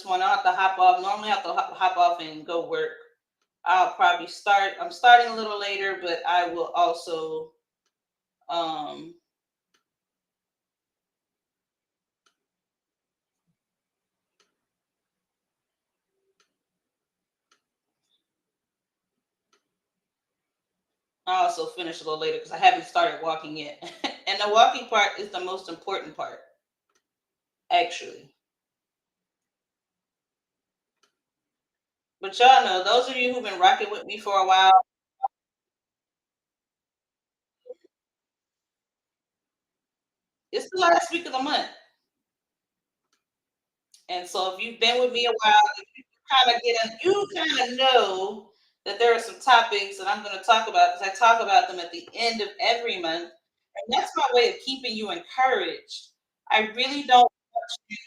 this morning. I'll have to hop off. Normally, I have to hop off and go work. I'll probably start. I'm starting a little later, but I will also I'll also finish a little later because I haven't started walking yet. And the walking part is the most important part, actually. But y'all know, those of you who've been rocking with me for a while, it's the last week of the month. And so if you've been with me a while, you kind of know that there are some topics that I'm going to talk about because I talk about them at the end of every month. And that's my way of keeping you encouraged. I really don't want you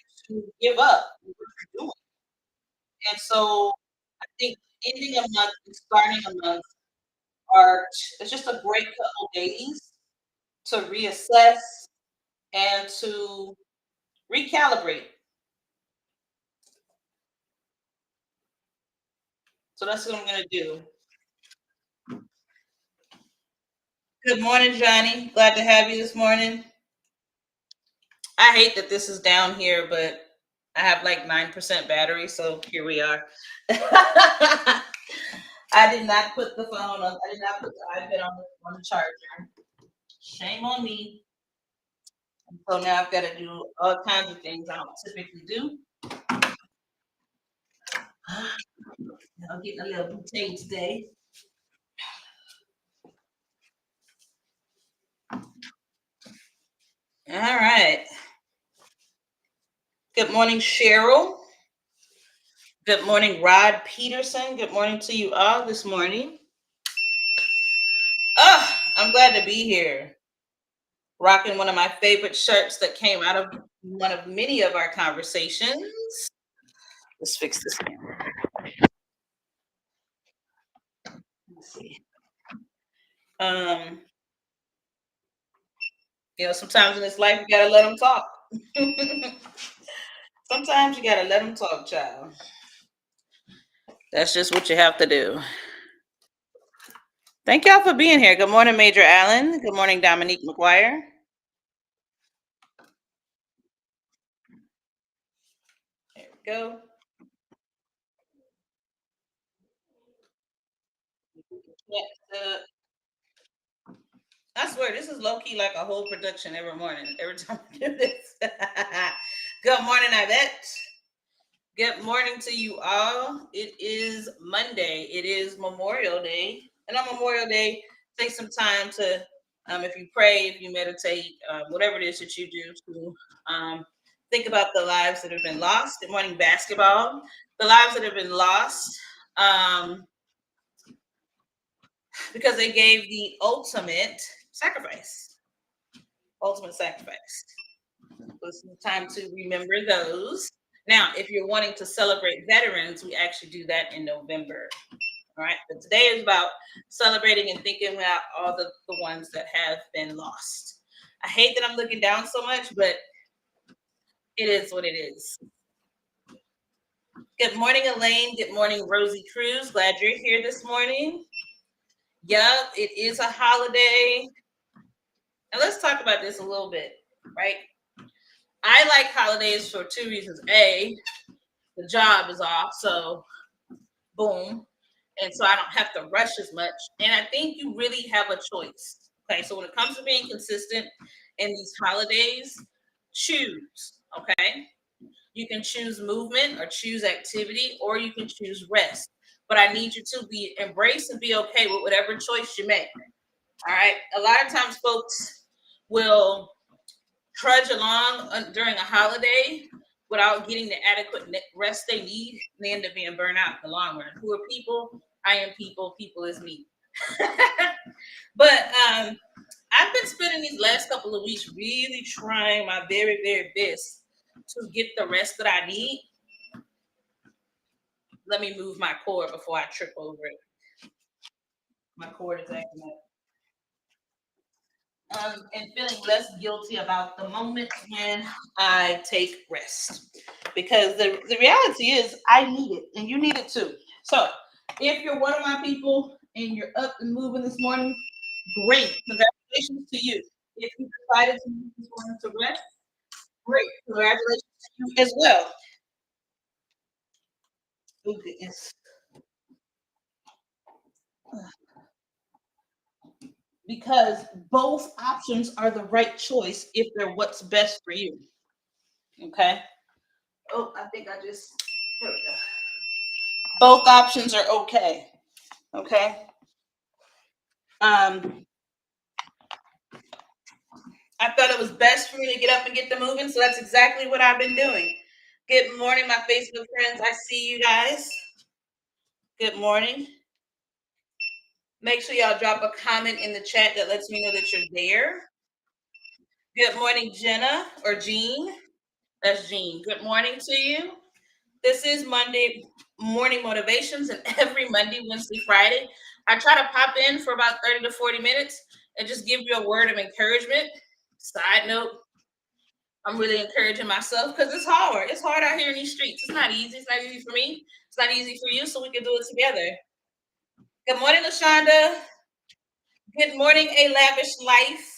to give up what you're doing. And so I think ending a month and starting a month it's just a great couple days to reassess and to recalibrate. So that's what I'm going to do. Good morning, Johnny. Glad to have you this morning. I hate that this is down here, but I have like 9% battery, so here we are. I did not put the phone on. I did not put the iPad on the charger. Shame on me. So now I've got to do all kinds of things I don't typically do. I'm getting a little bouteille today. All right. Good morning, Cheryl. Good morning, Rod Peterson. Good morning to you all this morning. I'm glad to be here. Rocking one of my favorite shirts that came out of one of many of our conversations. Let's fix this camera. Let's see. Sometimes in this life you gotta let them talk. Sometimes you gotta let them talk, child. That's just what you have to do. Thank y'all for being here. Good morning, Major Allen. Good morning, Dominique McGuire. There we go. I swear, this is low key like a whole production every morning, every time I do this. Good morning, Ivette. Good morning to you all. It is Monday. It is Memorial Day. And on Memorial Day, take some time to, if you pray, if you meditate, whatever it is that you do, to think about the lives that have been lost. Good morning, basketball. The lives that have been lost because they gave the ultimate sacrifice. Ultimate sacrifice. It's time to remember those. Now, if you're wanting to celebrate veterans, we actually do that in November. All right. But today is about celebrating and thinking about all the ones that have been lost. I hate that I'm looking down so much, but it is what it is. Good morning, Elaine. Good morning, Rosie Cruz. Glad you're here this morning. Yup, it is a holiday. And let's talk about this a little bit, right? I like holidays for two reasons. A, the job is off, so boom. And so I don't have to rush as much. And I think you really have a choice. Okay, so when it comes to being consistent in these holidays, choose. Okay, you can choose movement or choose activity, or you can choose rest. But I need you to embrace and be okay with whatever choice you make. All right. A lot of times, folks will trudge along during a holiday without getting the adequate rest they need, and they end up being burnt out in the long run. Who are people? I am people. People is me. But I've been spending these last couple of weeks really trying my very, very best to get the rest that I need. Let me move my cord before I trip over it. My cord is acting up. and feeling less guilty about the moment when I take rest. Because the reality is, I need it and you need it too. So, if you're one of my people and you're up and moving this morning, great. Congratulations to you. If you decided to move this morning to rest, great. Congratulations to you as well. Oh, goodness. Because both options are the right choice if they're what's best for you. Okay. Oh, I think I just, there we go. Both options are okay. Okay. Um, I thought it was best for me to get up and get the moving, so that's exactly what I've been doing. Good morning, my Facebook friends. I see you guys. Good morning. Make sure y'all drop a comment in the chat that lets me know that you're there. Good morning, Jenna or Jean. That's Jean. Good morning to you. This is Monday Morning Motivations, and every Monday, Wednesday, Friday, I try to pop in for about 30 to 40 minutes and just give you a word of encouragement. Side note, I'm really encouraging myself because it's hard. It's hard out here in these streets. It's not easy. It's not easy for me. It's not easy for you, so we can do it together. Good morning, LaShonda. Good morning, A Lavish Life.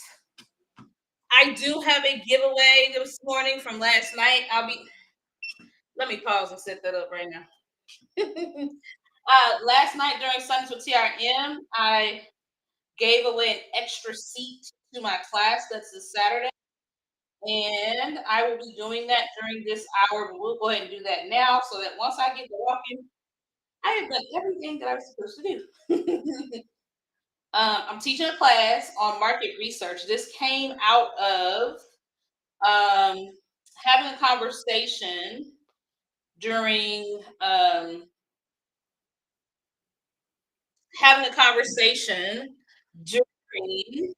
I do have a giveaway this morning from last night. Let me pause and set that up right now. Last night during Sundays with TRM, I gave away an extra seat to my class. That's this Saturday. And I will be doing that during this hour, but we'll go ahead and do that now so that once I get to walking, I have done everything that I was supposed to do. I'm teaching a class on market research. This came out of um, having a conversation during having a conversation during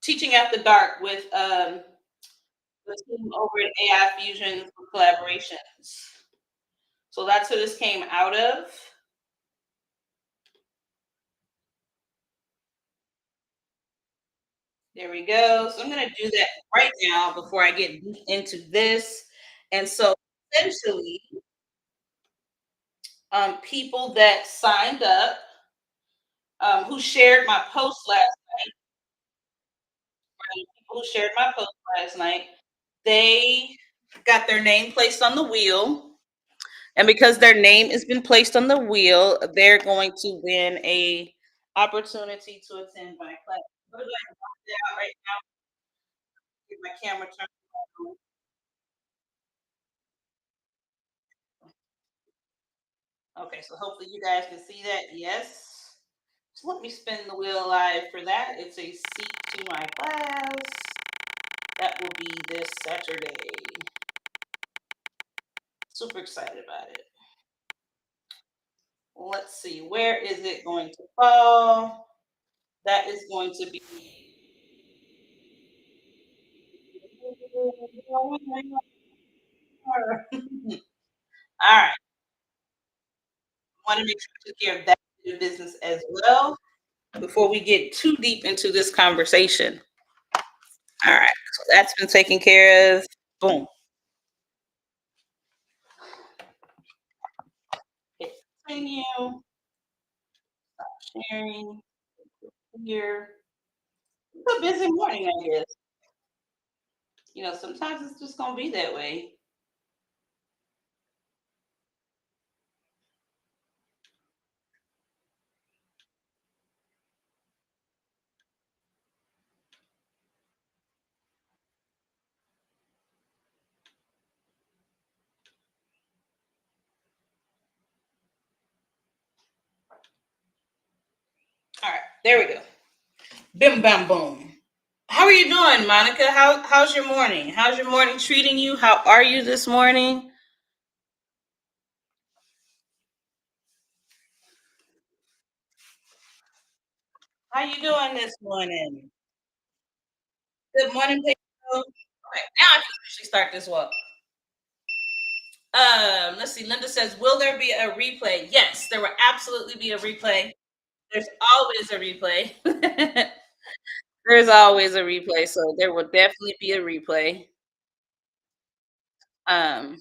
teaching after dark with the team over at AI Fusion for collaborations. So that's who this came out of. There we go. So I'm going to do that right now before I get deep into this. And so essentially, people that signed up, who shared my post last night, people who shared my post last night, they got their name placed on the wheel. And because their name has been placed on the wheel, they're going to win a opportunity to attend my class. I'm going to do that right now. Get my camera turned on. Okay, so hopefully you guys can see that. Yes. So let me spin the wheel live for that. It's a seat to my class. That will be this Saturday. Super excited about it. Let's see, where is it going to fall? That is going to be. All right. I want to make sure we took care of that business as well before we get too deep into this conversation. All right. So that's been taken care of. Boom. Hit continue. Sharing here. It's a busy morning, I guess. Sometimes it's just gonna be that way. All right, there we go. Bim bam boom. How are you doing, Monica? How's your morning? How's your morning treating you? How are you this morning? How you doing this morning? Good morning, Pedro. Okay, now I can officially start this walk. Let's see. Linda says, "Will there be a replay?" Yes, there will absolutely be a replay. There's always a replay. There's always a replay, so there will definitely be a replay. Um,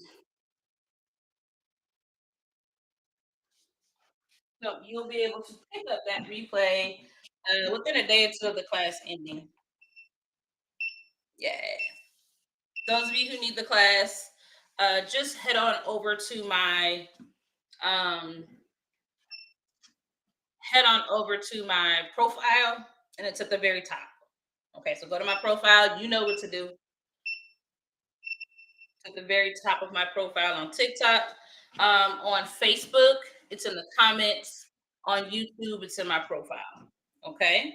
so you'll be able to pick up that replay within a day or two of the class ending. Yeah. Those of you who need the class, just head on over to my um, profile, and it's at the very top. Okay, so go to my profile. You know what to do. At the very top of my profile on TikTok, on Facebook, it's in the comments. On YouTube, it's in my profile. Okay.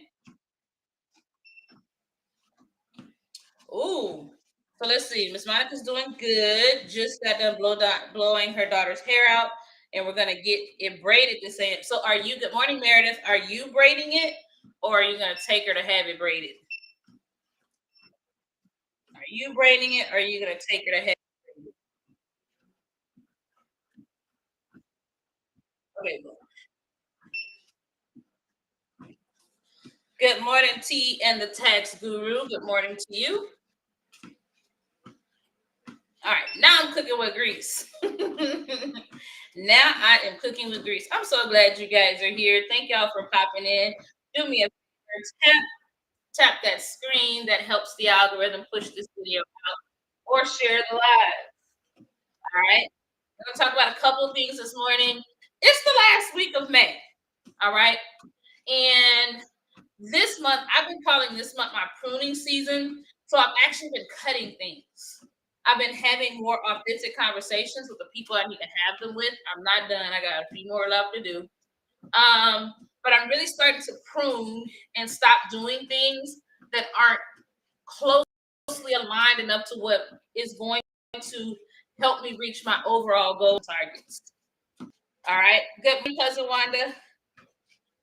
Ooh. So let's see. Miss Monica's doing good. Just got done blowing her daughter's hair out, and we're gonna get it braided the same. So, are you? Good morning, Meredith. Are you braiding it, or are you gonna take her to have it braided? Are you braiding it, or are you gonna take her to have it braided? Okay. Good morning, T and the Tax Guru. Good morning to you. All right, now I'm cooking with grease. Now I am cooking with grease. I'm so glad you guys are here. Thank y'all for popping in. Do me a favor, tap that screen that helps the algorithm push this video out, or share the live. All right. I'm gonna talk about a couple of things this morning. It's the last week of May. All right. And this month, I've been calling this month my pruning season. So I've actually been cutting things. I've been having more authentic conversations with the people I need to have them with. I'm not done. I got a few more left to do. But I'm really starting to prune and stop doing things that aren't closely aligned enough to what is going to help me reach my overall goal targets. All right. Good morning, cousin Wanda.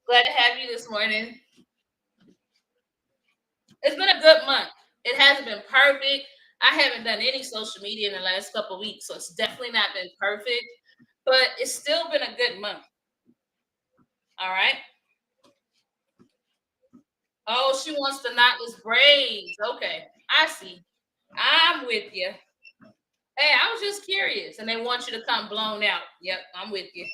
Glad to have you this morning. It's been a good month. It hasn't been perfect. I haven't done any social media in the last couple of weeks, so it's definitely not been perfect, but it's still been a good month. All right. Oh, she wants the knotless braids. Okay, I see. I'm with you. Hey, I was just curious, and they want you to come blown out. Yep, I'm with you.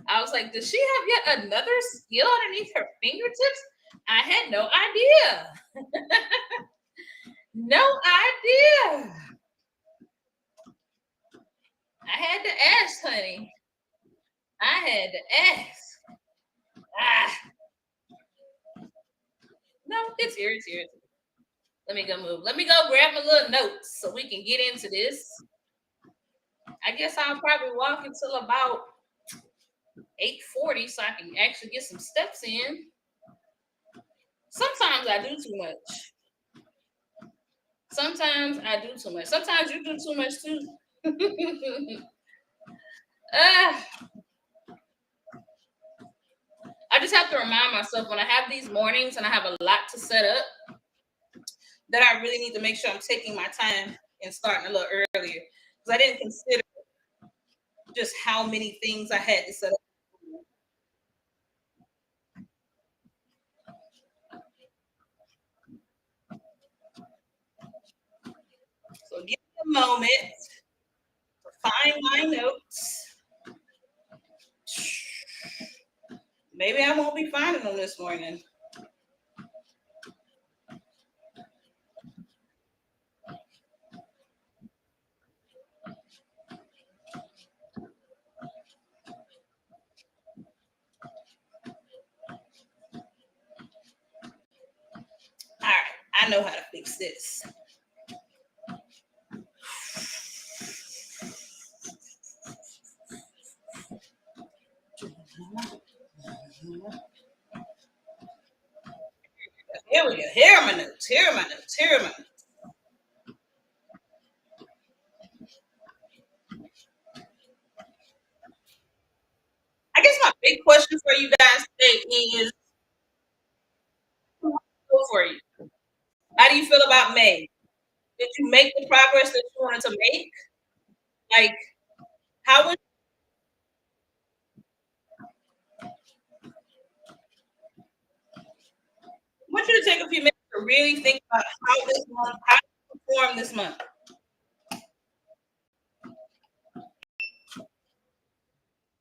I was like, does she have yet another skill underneath her fingertips? I had no idea. No idea. I had to ask, honey. I had to ask. Ah, no, it's here. It's here. Let me go move. Let me go grab my little notes so we can get into this. I guess I'll probably walk until about 8:40 so I can actually get some steps in. Sometimes I do too much. Sometimes I do too much. Sometimes you do too much too. uh, I just have to remind myself when I have these mornings and I have a lot to set up that I really need to make sure I'm taking my time and starting a little earlier because I didn't consider just how many things I had to set up. So give me a moment to find my notes. Maybe I won't be finding them this morning. All right, I know how to fix this. Here we go. Here are my notes. Here are my notes. Here are my notes. I guess my big question for you guys today is go for you. How do you feel about May? Did you make the progress that you wanted to make? Like, how would I want you to take a few minutes to really think about how you perform this month.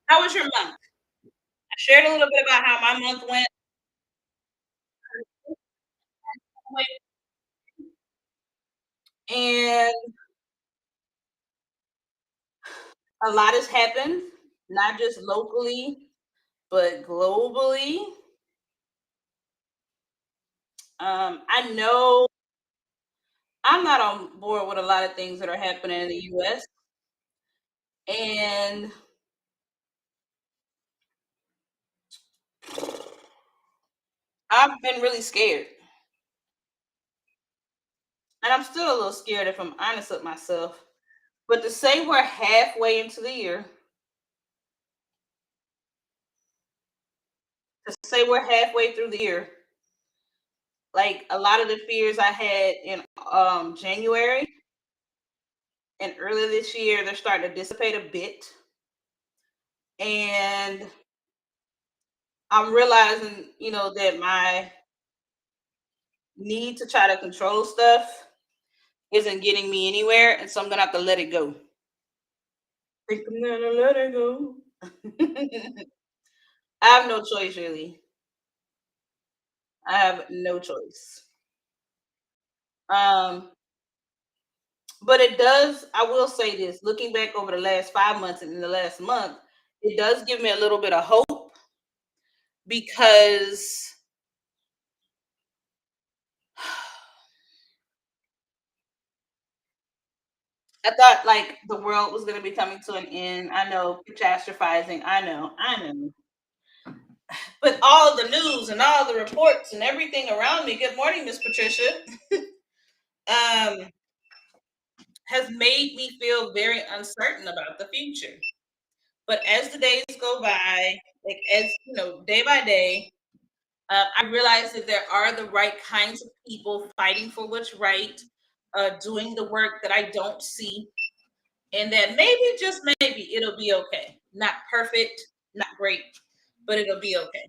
How was your month? I shared a little bit about how my month went, and a lot has happened, not just locally, but globally. I know I'm not on board with a lot of things that are happening in the US, and I've been really scared. And I'm still a little scared if I'm honest with myself. But to say we're halfway into the year, to say we're halfway through the year, like a lot of the fears I had in January and earlier this year, they're starting to dissipate a bit. And I'm realizing, that my need to try to control stuff isn't getting me anywhere. And so I'm going to have to let it go. I think I'm going to let it go. I have no choice, really. I have no choice. Um, but it does, I will say this, looking back over the last 5 months and in the last month, it does give me a little bit of hope because I thought like the world was going to be coming to an end. I know, catastrophizing. I know. But all the news and all the reports and everything around me, good morning, Miss Patricia, um, has made me feel very uncertain about the future. But as the days go by, like as day by day, I realize that there are the right kinds of people fighting for what's right, doing the work that I don't see, and that maybe, just maybe, it'll be okay. Not perfect, not great, but it'll be okay.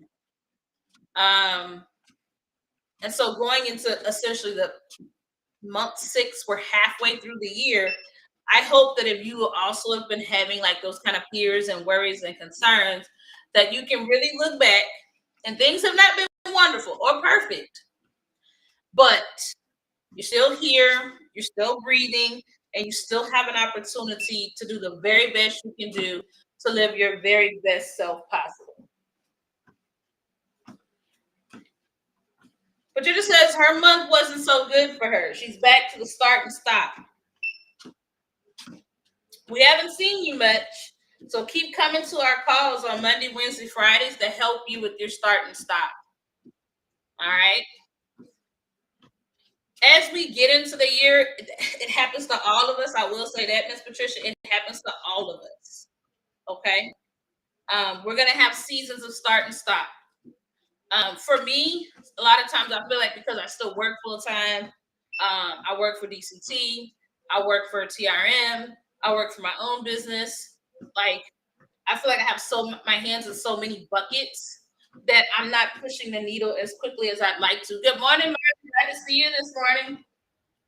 Um, and so going into essentially the month 6, we're halfway through the year. I hope that if you also have been having like those kind of fears and worries and concerns, that you can really look back and things have not been wonderful or perfect, but you're still here, you're still breathing, and you still have an opportunity to do the very best you can do to live your very best self possible. Patricia says her month wasn't so good for her. She's back to the start and stop. We haven't seen you much, so keep coming to our calls on Monday, Wednesday, Fridays to help you with your start and stop. All right. As we get into the year, it happens to all of us. I will say that, Miss Patricia, it happens to all of us. Okay. We're gonna have seasons of start and stop. For me, a lot of times I feel like because I still work full time, I work for DCT, I work for TRM, I work for my own business. Like I feel like I have my hands in so many buckets that I'm not pushing the needle as quickly as I'd like to. Good morning, Martin. Glad to see you this morning.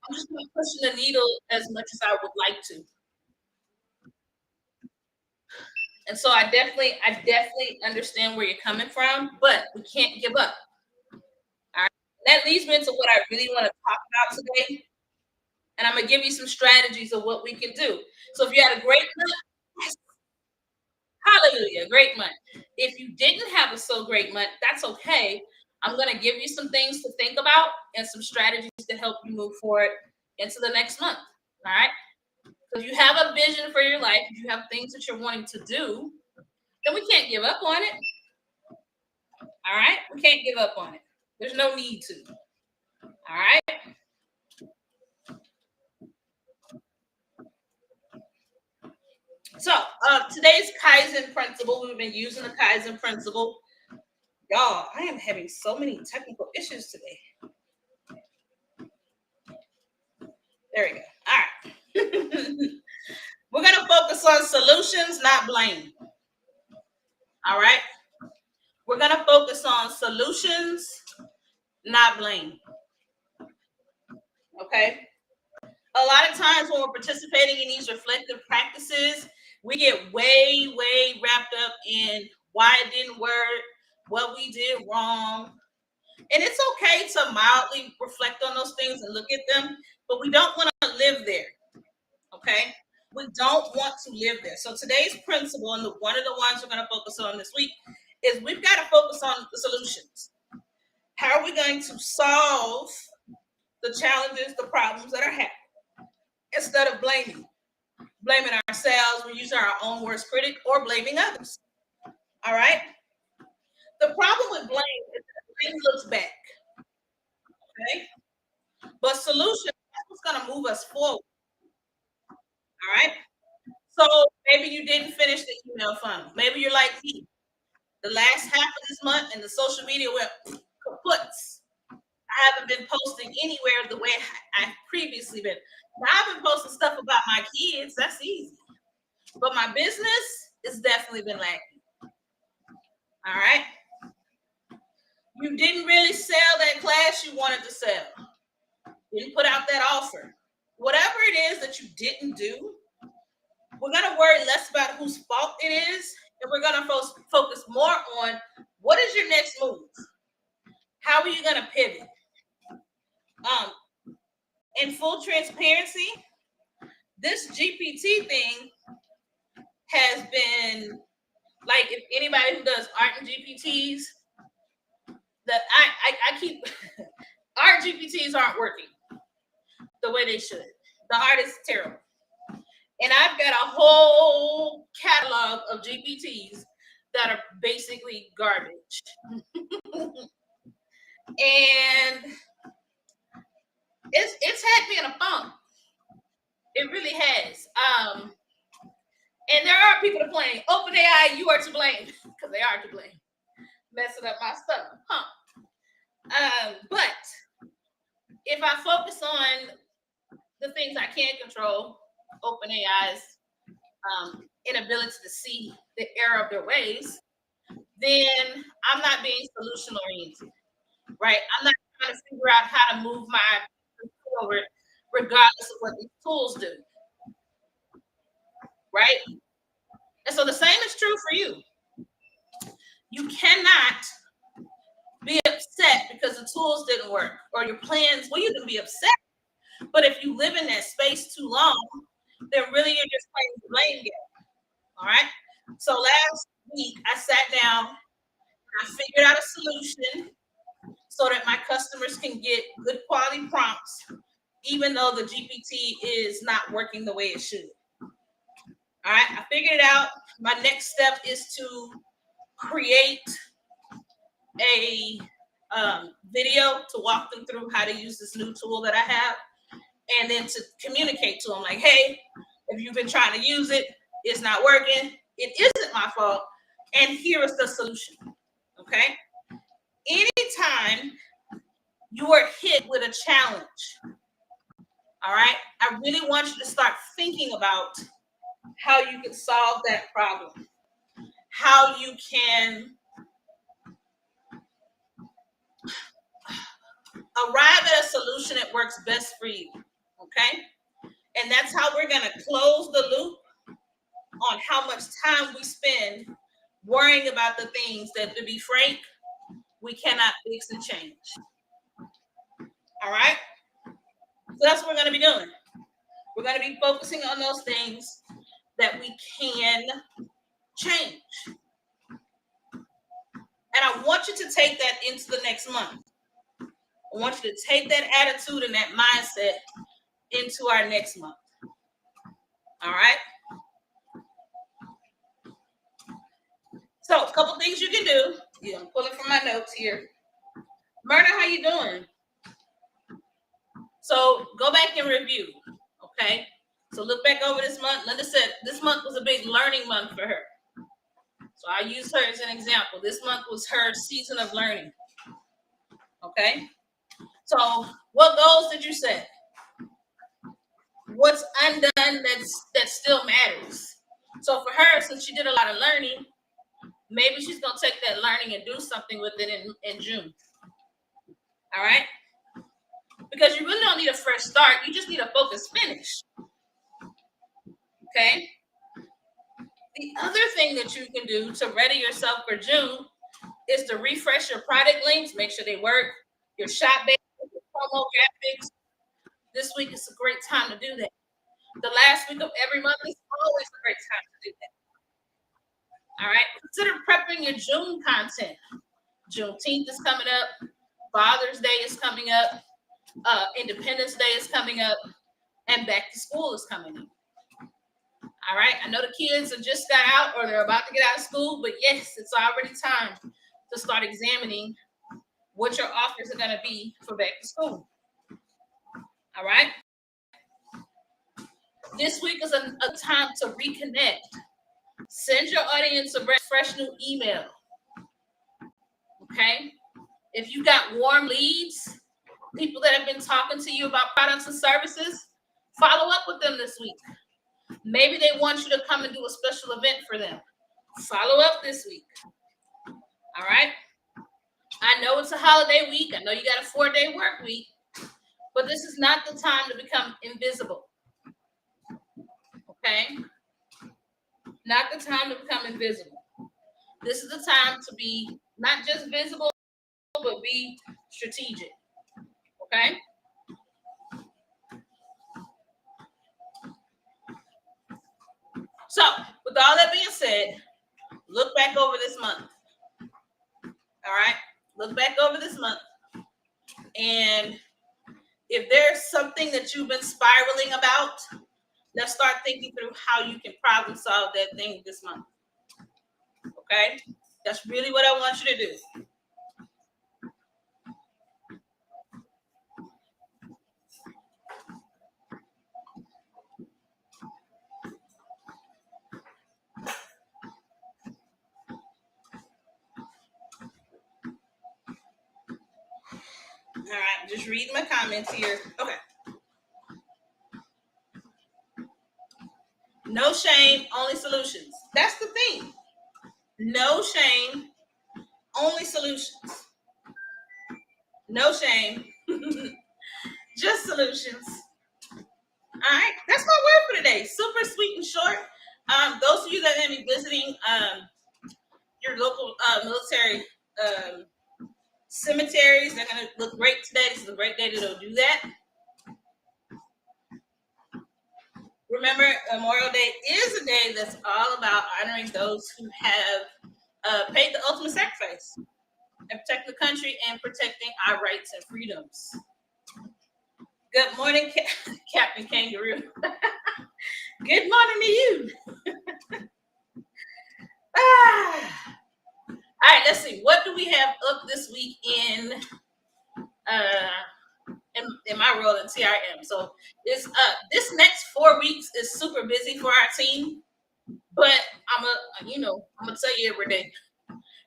I'm just not pushing the needle as much as I would like to. And so I definitely understand where you're coming from, but we can't give up. All right. That leads me into what I really want to talk about today. And I'm gonna give you some strategies of what we can do. So if you had a great month, hallelujah, great month. If you didn't have a so great month, that's okay. I'm gonna give you some things to think about and some strategies to help you move forward into the next month. All right. So if you have a vision for your life, if you have things that you're wanting to do, then we can't give up on it. All right. We can't give up on it. There's no need to. All right. So today's Kaizen principle, we've been using the Kaizen principle. Y'all, I am having so many technical issues today. There we go. All right. We're going to focus focus on solutions, not blame. All right? We're going to focus on solutions, not blame. Okay? A lot of times when we're participating in these reflective practices, we get way, way wrapped up in why it didn't work, what we did wrong. And it's okay to mildly reflect on those things and look at them, but we don't want to live there. Okay? We don't want to live there. So today's principle, and one of the ones we're going to focus on this week, is we've got to focus on the solutions. How are we going to solve the challenges, the problems that are happening, instead of blaming ourselves, we're using our own worst critic, or blaming others. All right? The problem with blame is that blame looks back. Okay? But solution, that's what's going to move us forward. All right? So maybe you didn't finish the email funnel. Maybe you're like me. The last half of this month and the social media went kaputs. I haven't been posting anywhere the way I've previously been. Now, I've been posting stuff about my kids. That's easy. But my business has definitely been lacking. All right? You didn't really sell that class you wanted to sell. Didn't put out that offer. Whatever it is that you didn't do, we're going to worry less about whose fault it is, and we're going to focus more on what is your next move? How are you going to pivot? In full transparency, this GPT thing has been, like, if anybody who does art and GPTs, that I keep art GPTs aren't working the way they should. The art is terrible. And I've got a whole catalog of GPTs that are basically garbage. And it's had me in a funk. It really has. And there are people to blame. OpenAI, you are to blame, because they are to blame. Messing up my stuff, but if I focus on the things I can control, OpenAI's inability to see the error of their ways, then I'm not being solution oriented, right? I'm not trying to figure out how to move my forward regardless of what these tools do, right? And so the same is true for you. You cannot be upset because the tools didn't work or your plans. Well, you can be upset, but if you live in that space too long, then really you're just playing the blame game. All right. So last week I sat down, I figured out a solution so that my customers can get good quality prompts, even though the GPT is not working the way it should. All right. I figured it out. My next step is to create a video to walk them through how to use this new tool that I have, and then to communicate to them like, hey, if you've been trying to use it, it's not working. It isn't my fault. And here is the solution. Okay. Anytime you are hit with a challenge, all right, I really want you to start thinking about how you can solve that problem, how you can arrive at a solution that works best for you. Okay. And that's how we're going to close the loop on how much time we spend worrying about the things that, to be frank, we cannot fix and change. All right. So that's what we're going to be doing. We're going to be focusing on those things that we can change. And I want you to take that into the next month. I want you to take that attitude and that mindset into our next month. All right. So a couple things you can do. Yeah, I'm pulling from my notes here. Myrna, how you doing? So go back and review. Okay. So look back over this month. Linda said this month was a big learning month for her. So I use her as an example. This month was her season of learning. Okay. So what goals did you set? What's undone that still matters? So for her, since she did a lot of learning, maybe she's going to take that learning and do something with it in June. All right? Because you really don't need a fresh start. You just need a focused finish. Okay? The other thing that you can do to ready yourself for June is to refresh your product links, make sure they work, your shop base, your promo graphics. This week is a great time to do that. The last week of every month is always a great time to do that. All right? Consider prepping your June content. Juneteenth is coming up. Father's Day is coming up. Independence Day is coming up. And back to school is coming up. All right. I know the kids have just got out or they're about to get out of school, but yes, it's already time to start examining what your offers are going to be for back to school. All right. This week is a time to reconnect. Send your audience a fresh new email. Okay. If you got warm leads, people that have been talking to you about products and services, follow up with them this week. Maybe they want you to come and do a special event for them. Follow up this week. All right. I know it's a holiday week. I know you got a 4-day work week, but this is not the time to become invisible. Okay. Not the time to become invisible. This is the time to be not just visible, but be strategic. Okay. So, with all that being said, look back over this month. All right. Look back over this month. And if there's something that you've been spiraling about, let's start thinking through how you can problem solve that thing this month. Okay? That's really what I want you to do. All right, just reading my comments here. Okay. No shame, only solutions. That's the thing. No shame, only solutions. No shame, just solutions. All right, that's my word for today. Super sweet and short. Those of you that are going to be visiting your local military cemeteries, they're going to look great today. This is a great day to go do that. Remember, Memorial Day is a day that's all about honoring those who have paid the ultimate sacrifice and protecting the country and protecting our rights and freedoms. Good morning, Captain Kangaroo. Good morning to you. All right, let's see. What do we have up this week in my role in TRM? So it's this next 4 weeks is super busy for our team, but I'm gonna tell you every day.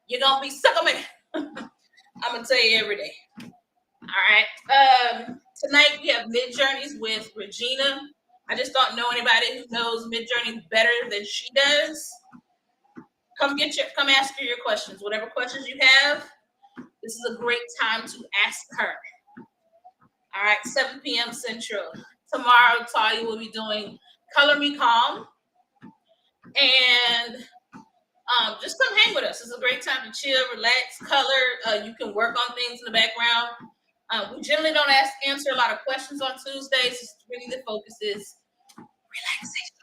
You're gonna be sick of me. I'm gonna tell you every day. All right. Tonight we have Mid Journeys with Regina. I just don't know anybody who knows Mid Journeys better than she does. Come ask her your questions. Whatever questions you have, this is a great time to ask her. All right, 7 p.m. Central. Tomorrow, Talia will be doing Color Me Calm. And just come hang with us. It's a great time to chill, relax, color. You can work on things in the background. We generally don't answer a lot of questions on Tuesdays. It's really the focus is relaxation.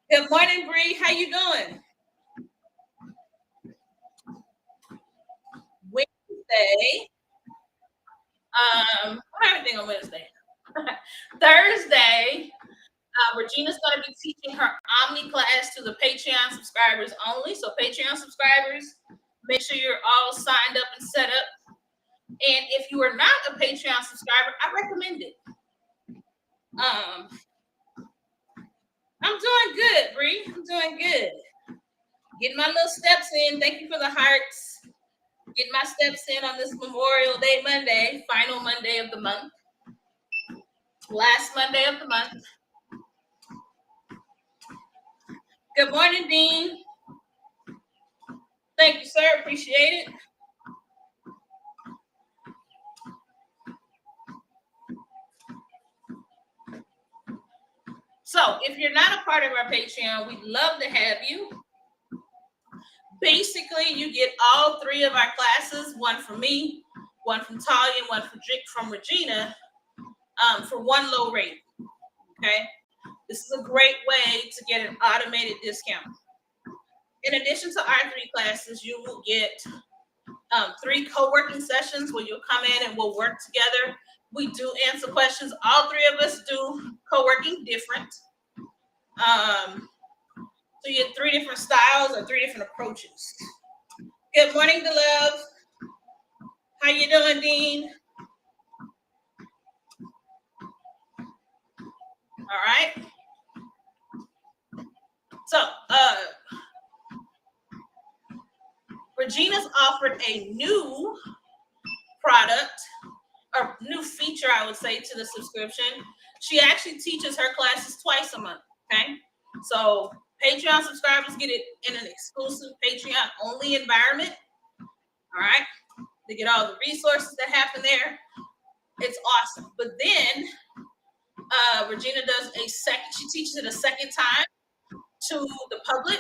Good morning, Bree. How you doing? Wednesday. Everything on Wednesday. Thursday, Regina's going to be teaching her Omni class to the Patreon subscribers only. So Patreon subscribers, make sure you're all signed up and set up. And if you are not a Patreon subscriber, I recommend it. I'm doing good, Bree. I'm doing good. Getting my little steps in. Thank you for the hearts. Getting my steps in on this Memorial Day Monday, final Monday of the month. Last Monday of the month. Good morning, Dean. Thank you, sir. Appreciate it. So if you're not a part of our Patreon, we'd love to have you. Basically, you get all three of our classes, one from me, one from Talia, and one from Regina, for one low rate. Okay. This is a great way to get an automated discount. In addition to our three classes, you will get 3 co-working sessions where you'll come in and we'll work together. We do answer questions. All three of us do co-working different. So you get 3 different styles or 3 different approaches. Good morning, Love. How you doing, Dean? All right. So, Regina's offered a new product or new feature, I would say, to the subscription. She actually teaches her classes twice a month. Okay. So Patreon subscribers get it in an exclusive Patreon only environment. All right. They get all the resources that happen there. It's awesome. But then Regina does she teaches it a second time to the public,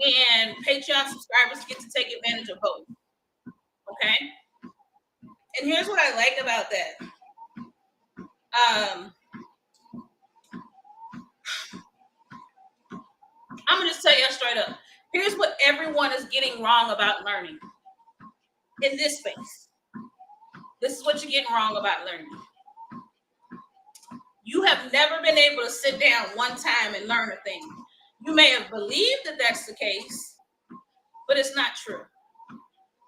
and Patreon subscribers get to take advantage of both. Okay. And here's what I like about that. I'm gonna just tell you straight up. Here's what everyone is getting wrong about learning in this space. This is what you're getting wrong about learning. You have never been able to sit down one time and learn a thing. You may have believed that that's the case, but it's not true.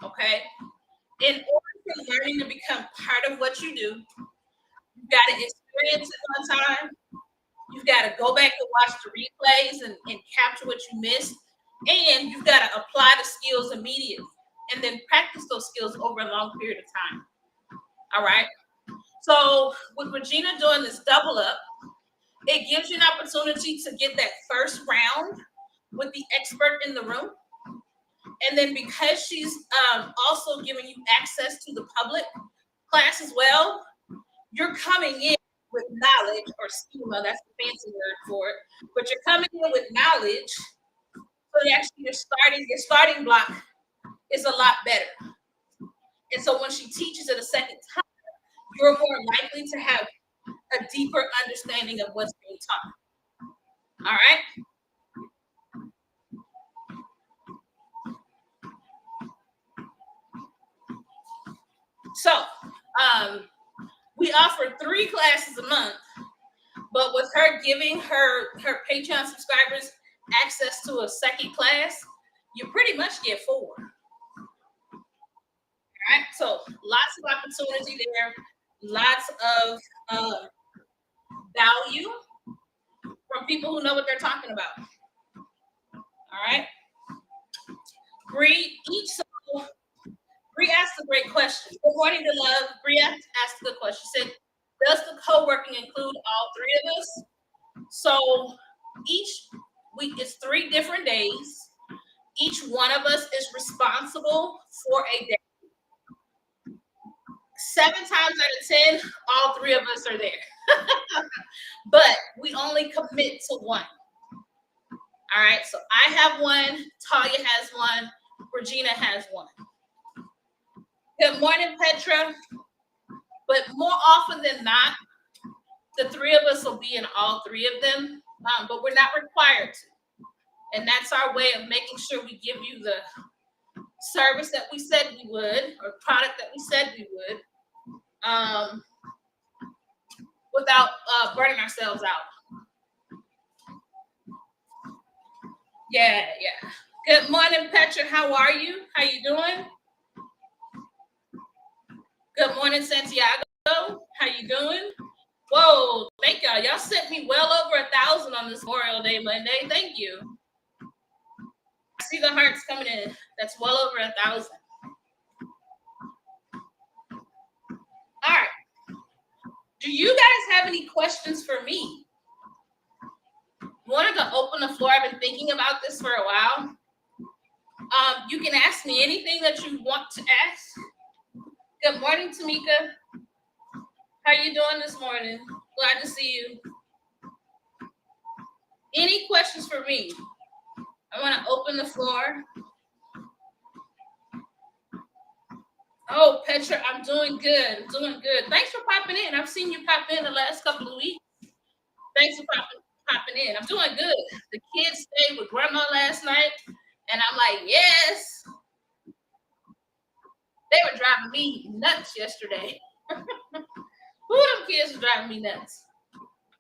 Okay? In order for learning to become part of what you do, you've got to experience it one time. You've got to go back and watch the replays and capture what you missed. And you've got to apply the skills immediately and then practice those skills over a long period of time. All right? So with Regina doing this double up, it gives you an opportunity to get that first round with the expert in the room. And then because she's also giving you access to the public class as well, you're coming in with knowledge or schema, that's the fancy word for it, but you're coming in with knowledge, so actually your starting block is a lot better. And so when she teaches it a second time, you're more likely to have a deeper understanding of what's being taught. All right. So we offer 3 classes a month, but with her giving her Patreon subscribers access to a second class, you pretty much get 4. All right. So lots of opportunity there, lots of value from people who know what they're talking about. All right. Bree asked a great question. Good morning to Love. Bree asked a good question. She said, does the co-working include all 3 of us? So each week is 3 different days. Each one of us is responsible for a day. 7 times out of 10, all 3 of us are there. But we only commit to one. All right, so I have one, Talia has one, Regina has one. Good morning, Petra. But more often than not, the 3 of us will be in all 3 of them, but we're not required to. And that's our way of making sure we give you the service that we said we would, or product that we said we would, without burning ourselves out. Yeah. Good morning, Petra. How are you? How you doing? Good morning, Santiago. How you doing? Whoa, thank y'all. Y'all sent me well over 1,000 on this Memorial Day Monday. Thank you. I see the hearts coming in. That's well over 1,000. All right. Do you guys have any questions for me? wanted to open the floor. I've been thinking about this for a while. You can ask me anything that you want to ask. Good morning, Tamika. How you doing this morning? Glad to see you. Any questions for me? I want to open the floor. Oh, Petra, I'm doing good. I'm doing good. Thanks for popping in. I've seen you pop in the last couple of weeks. Thanks for popping in. I'm doing good. The kids stayed with grandma last night, and I'm like, yes. They were driving me nuts yesterday. Who them kids were driving me nuts?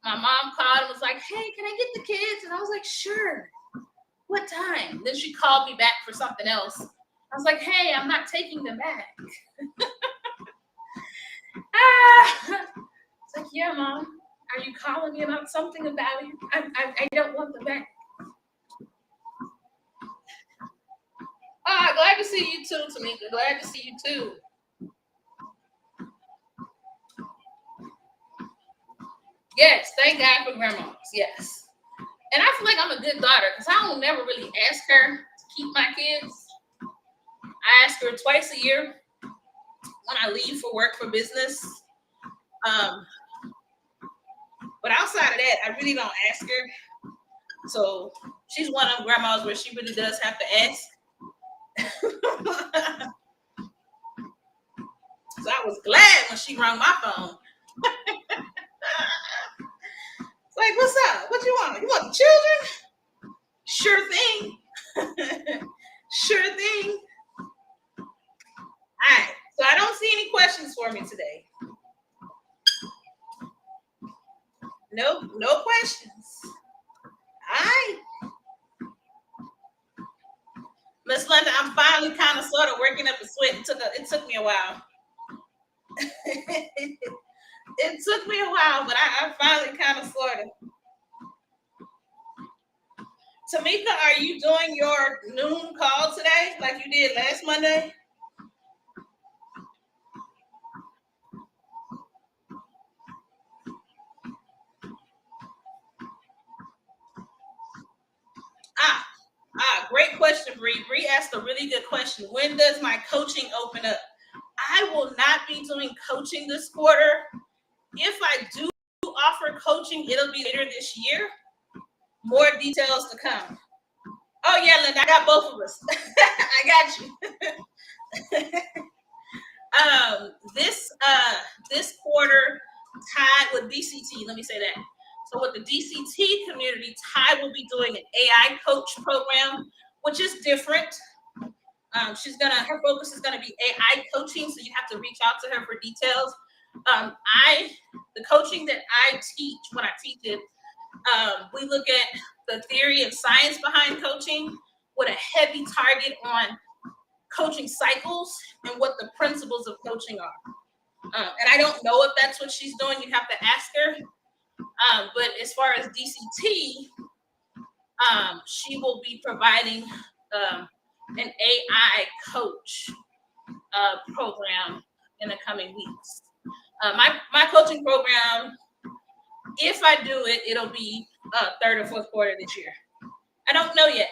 My mom called and was like, hey, can I get the kids? And I was like, sure. What time? Then she called me back for something else. I was like, hey, I'm not taking them back. It's like, yeah, Mom. Are you calling me about something about you? I don't want them back. Glad to see you too, Tamika. Glad to see you too. Yes, thank God for grandmas. Yes. And I feel like I'm a good daughter because I don't never really ask her to keep my kids. I ask her twice a year when I leave for work for business. But outside of that, I really don't ask her. So she's one of them grandmas where she really does have to ask. So I was glad when she rang my phone. It's like, what's up? What you want? You want the children? Sure thing. Sure thing. All right. So I don't see any questions for me today. Nope, no questions. All right. Miss Linda, I'm finally kind of sort of working up a sweat. It took me a while. It took me a while, but I finally kind of sort of. Tamika, are you doing your noon call today like you did last Monday? Great question, Bree. Bree asked a really good question. When does my coaching open up? I will not be doing coaching this quarter. If I do offer coaching, it'll be later this year. More details to come. Oh yeah, Linda, I got both of us. I got you. This quarter, tied with DCT. Let me say that. So with the DCT community, Ty will be doing an AI coach program, which is different. Her focus is gonna be AI coaching, so you have to reach out to her for details. The coaching that I teach when I teach it, we look at the theory and science behind coaching with a heavy target on coaching cycles and what the principles of coaching are. And I don't know if that's what she's doing. You'd have to ask her. But as far as DCT, she will be providing an AI coach program in the coming weeks. My coaching program, if I do it, it'll be third or fourth quarter this year. I don't know yet.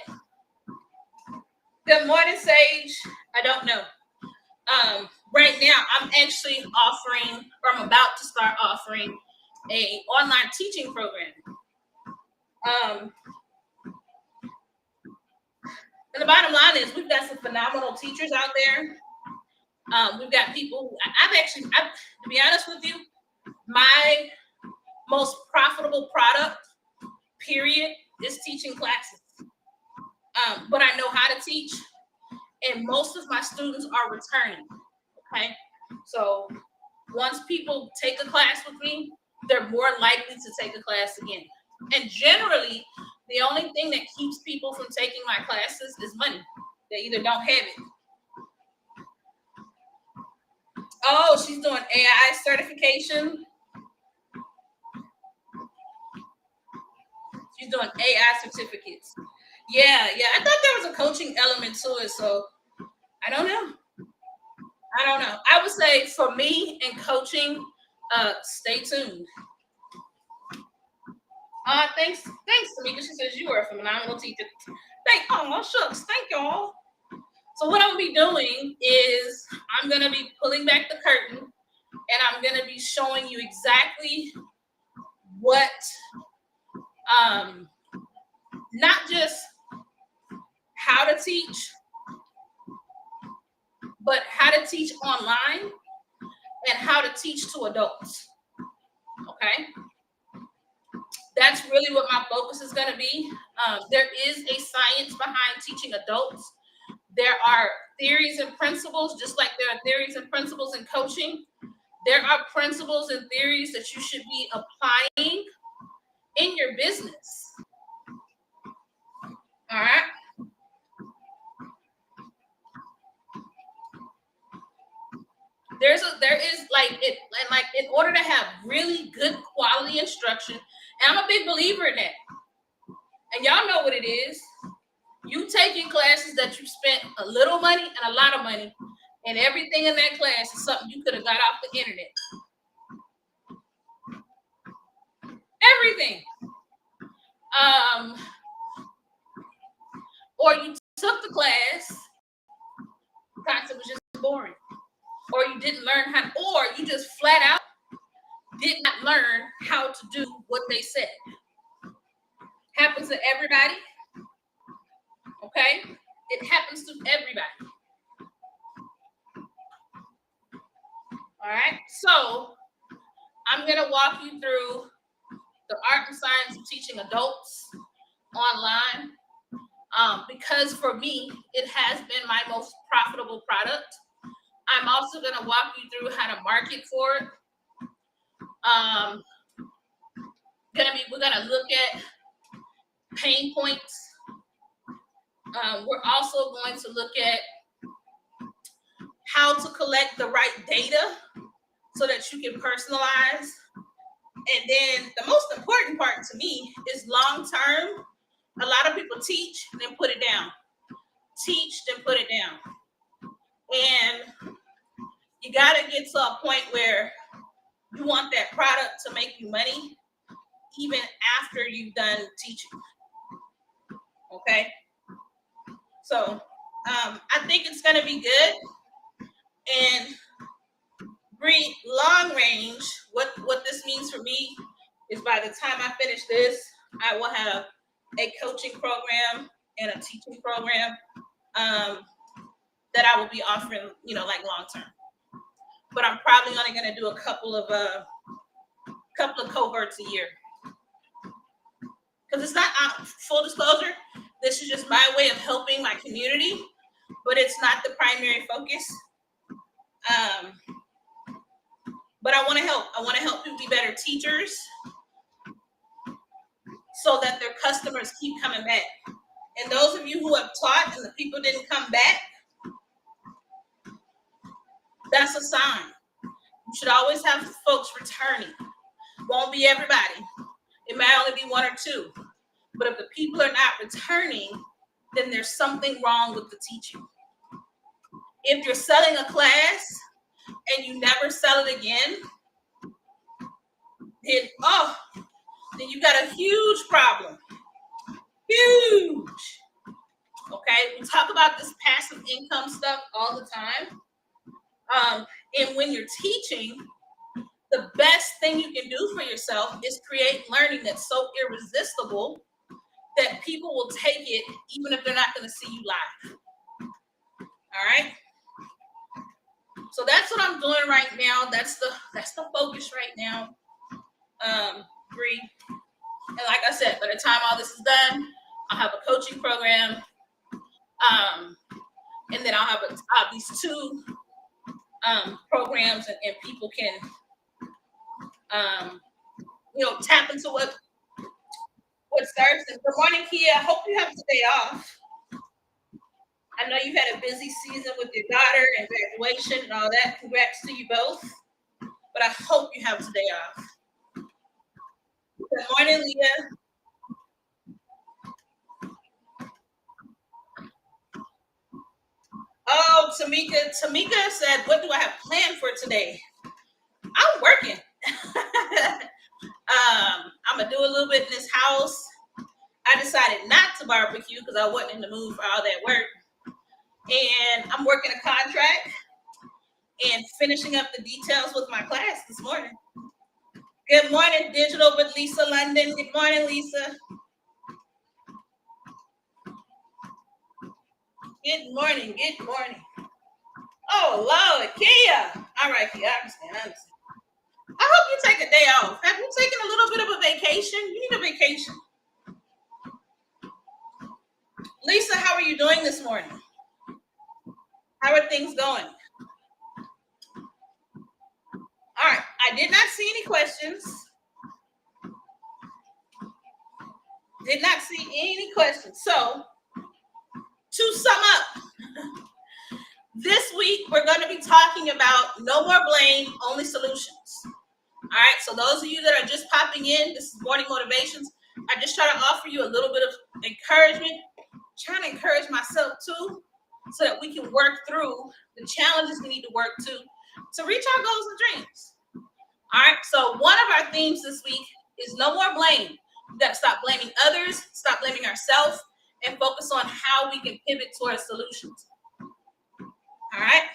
Good morning, Sage. I don't know. Right now, I'm actually offering, or I'm about to start offering, a online teaching program. And the bottom line is we've got some phenomenal teachers out there. We've got people. To be honest with you, my most profitable product, period, is teaching classes. But I know how to teach, and most of my students are returning. Okay, so once people take a class with me, they're more likely to take a class again. And generally, the only thing that keeps people from taking my classes is money. They either don't have it. Oh, she's doing AI certification. She's doing AI certificates. Yeah. I thought there was a coaching element to it, so I don't know. I would say for me in coaching, stay tuned. Thanks, Tamika. She says you are a phenomenal teacher. Oh, shucks. Thank y'all. So what I'm gonna be doing is I'm gonna be pulling back the curtain and I'm gonna be showing you exactly what, not just how to teach, but how to teach online and how to teach to adults. Okay, that's really what my focus is going to be. There is a science behind teaching adults. There are theories and principles, just like there are theories and principles in coaching. There are principles and theories that you should be applying in your business. All right. There is like it, and like in order to have really good quality instruction, and I'm a big believer in that. And y'all know what it is. You taking classes that you spent a little money and a lot of money, and everything in that class is something you could have got off the internet. Everything. Or you took the class, the concept was just boring. Or you didn't learn how, or you just flat out did not learn how to do what they said. Happens to everybody. Okay? It happens to everybody. All right? So I'm going to walk you through the art and science of teaching adults online, because for me, it has been my most profitable product. I'm also going to walk you through how to market for it. We're going to look at pain points. We're also going to look at how to collect the right data so that you can personalize. And then the most important part to me is long term. A lot of people teach, then put it down. Teach, then put it down. And you got to get to a point where you want that product to make you money even after you've done teaching. Okay? So I think it's going to be good. And long range, what this means for me is by the time I finish this, I will have a coaching program and a teaching program that I will be offering, like long term. But I'm probably only going to do a couple of cohorts a year, because it's not full disclosure. This is just my way of helping my community, but it's not the primary focus. But I want to help. I want to help people be better teachers so that their customers keep coming back. And those of you who have taught and the people didn't come back, that's a sign. You should always have folks returning. Won't be everybody. It might only be one or two. But if the people are not returning, then there's something wrong with the teaching. If you're selling a class and you never sell it again, then you got a huge problem. Huge. Okay, we talk about this passive income stuff all the time. And when you're teaching, the best thing you can do for yourself is create learning that's so irresistible that people will take it even if they're not going to see you live. All right. So that's what I'm doing right now. That's the focus right now. Bree. And like I said, by the time all this is done, I'll have a coaching program. And then I'll have these two programs, and people can tap into what serves them. Good morning, Kia. I hope you have today off. I know you had a busy season with your daughter and graduation and all that. Congrats to you both. But I hope you have today off. Good morning, Leah. Oh, Tamika said, what do I have planned for today? I'm working. I'm going to do a little bit in this house. I decided not to barbecue because I wasn't in the mood for all that work. And I'm working a contract and finishing up the details with my class this morning. Good morning, Digital with Lisa London. Good morning, Lisa. Good morning. Good morning. Oh, Lord, Kia. All right, Kia, I understand. I hope you take a day off. Have you taken a little bit of a vacation? You need a vacation. Lisa, how are you doing this morning? How are things going? All right, I did not see any questions. Did not see any questions. So, to sum up, this week we're going to be talking about no more blame, only solutions. All right, so those of you that are just popping in, this is Morning Motivations. I just try to offer you a little bit of encouragement, trying to encourage myself too, so that we can work through the challenges we need to work to reach our goals and dreams. All right, so one of our themes this week is no more blame. We got to stop blaming others, stop blaming ourselves, and focus on how we can pivot towards solutions. All right.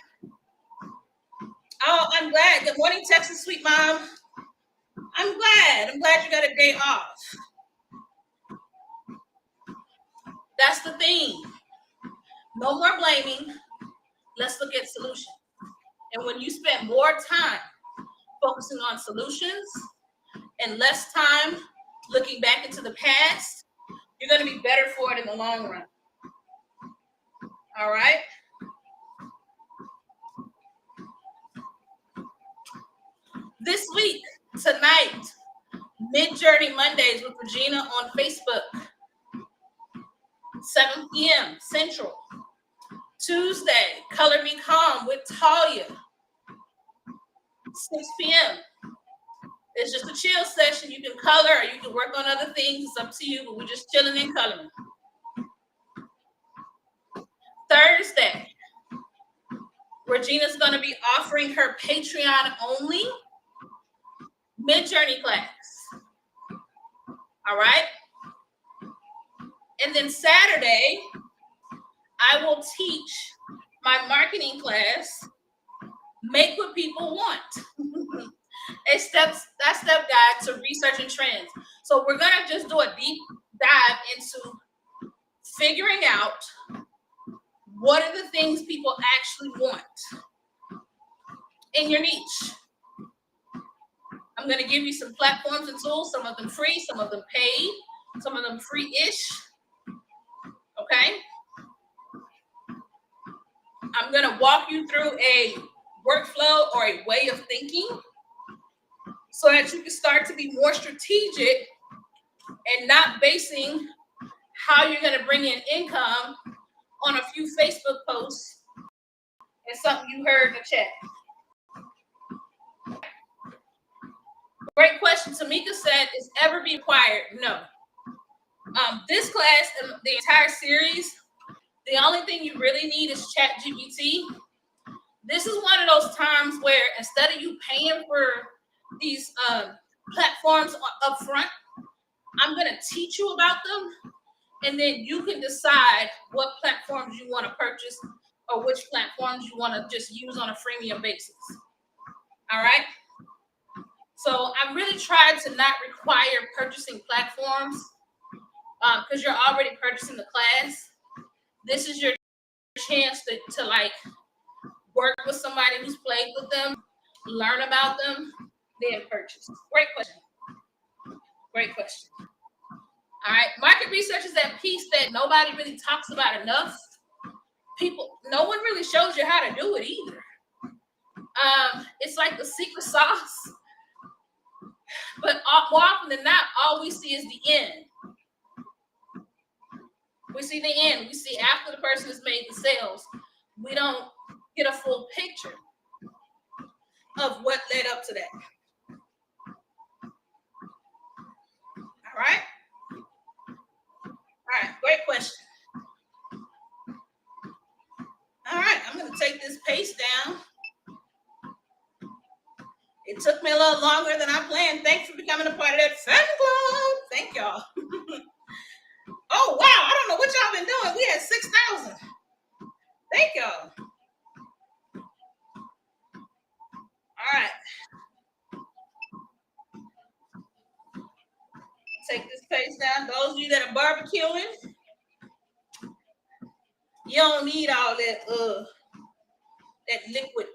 Oh, I'm glad. Good morning, Texas, sweet mom. I'm glad you got a day off. That's the theme. No more blaming. Let's look at solutions. And when you spend more time focusing on solutions and less time looking back into the past, you're going to be better for it in the long run. All right. This week, tonight, Mid-Journey Mondays with Regina on Facebook, 7 p.m. Central. Tuesday, Color Me Calm with Talia, 6 p.m. It's just a chill session. You can color or you can work on other things. It's up to you, but we're just chilling and coloring. Thursday, Regina's going to be offering her Patreon only Mid-Journey class. All right. And then Saturday, I will teach my marketing class, Make What People Want. A step-by-step guide to researching trends. So we're going to just do a deep dive into figuring out what are the things people actually want in your niche. I'm going to give you some platforms and tools, some of them free, some of them paid, some of them free-ish. Okay? I'm going to walk you through a workflow or a way of thinking so that you can start to be more strategic and not basing how you're going to bring in income on a few Facebook posts and something you heard in the chat. Great question. Tamika said, is ever be required? No. This class, the entire series, the only thing you really need is ChatGPT. This is one of those times where instead of you paying for these platforms up front, I'm going to teach you about them, and then you can decide what platforms you want to purchase or which platforms you want to just use on a freemium basis. All right? So I really tried to not require purchasing platforms because you're already purchasing the class. This is your chance to like work with somebody who's played with them, learn about them, then purchase. Great question. Great question. All right. Market research is that piece that nobody really talks about enough. No one really shows you how to do it either. It's like the secret sauce. But more often than not, all we see is the end. We see the end. We see after the person has made the sales. We don't get a full picture of what led up to that. All right? All right, great question. All right, I'm going to take this pace down. It took me a little longer than I planned. Thanks for becoming a part of that fan club. Thank y'all. Take this paste down. Those of you that are barbecuing, you don't need all that liquid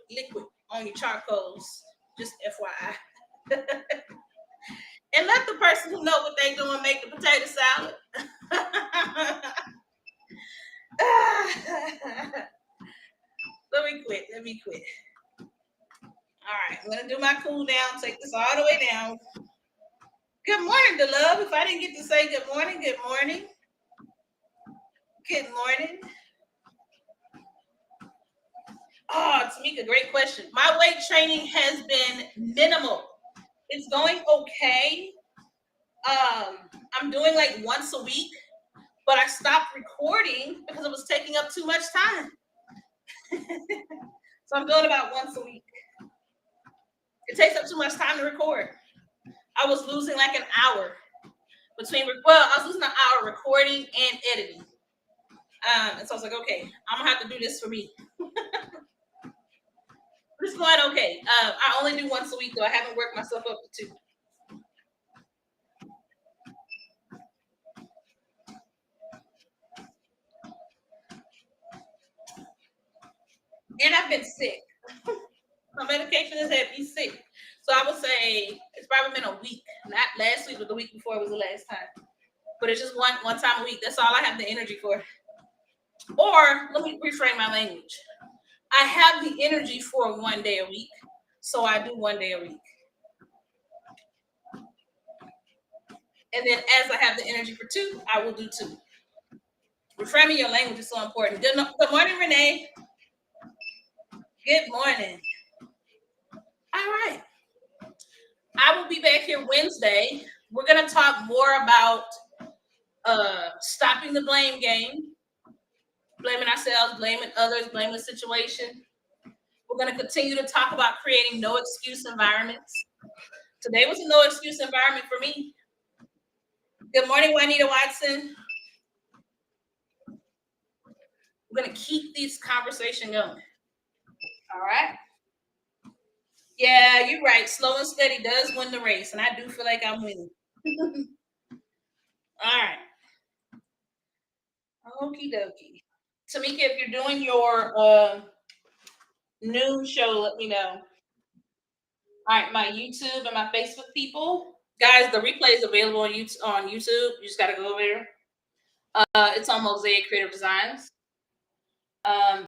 on your charcoals. Just FYI. And let the person who know what they're doing make the potato salad. Let me quit. All right, I'm gonna do my cool down. Take this all the way down. Good morning, Love. If I didn't get to say good morning, good morning. Good morning. Oh, Tamika, great question. My weight training has been minimal. It's going okay. I'm doing like once a week, but I stopped recording because it was taking up too much time. So I'm doing about once a week. It takes up too much time to record. I was losing like an hour I was losing an hour recording and editing. And so I was like, okay, I'm gonna have to do this for me. It's going okay. I only do once a week though. I haven't worked myself up to 2. And I've been sick. My medication has had me sick. So I would say it's probably been a week. Not last week, but the week before was the last time. But it's just one time a week. That's all I have the energy for. Or let me reframe my language. I have the energy for 1 day a week. So I do 1 day a week. And then as I have the energy for 2, I will do 2. Reframing your language is so important. Good morning, Renee. Good morning. All right. I will be back here Wednesday. We're going to talk more about stopping the blame game, blaming ourselves, blaming others, blaming the situation. We're going to continue to talk about creating no excuse environments. Today was a no excuse environment for me. Good morning, Juanita Watson. We're going to keep this conversation going. All right. Yeah, you're right. Slow and steady does win the race, and I do feel like I'm winning. All right. Okie dokie. Tamika, if you're doing your noon show, let me know. All right, my YouTube and my Facebook people. Guys, the replay is available on YouTube. You just got to go over there. It's on Mosaic Creative Designs.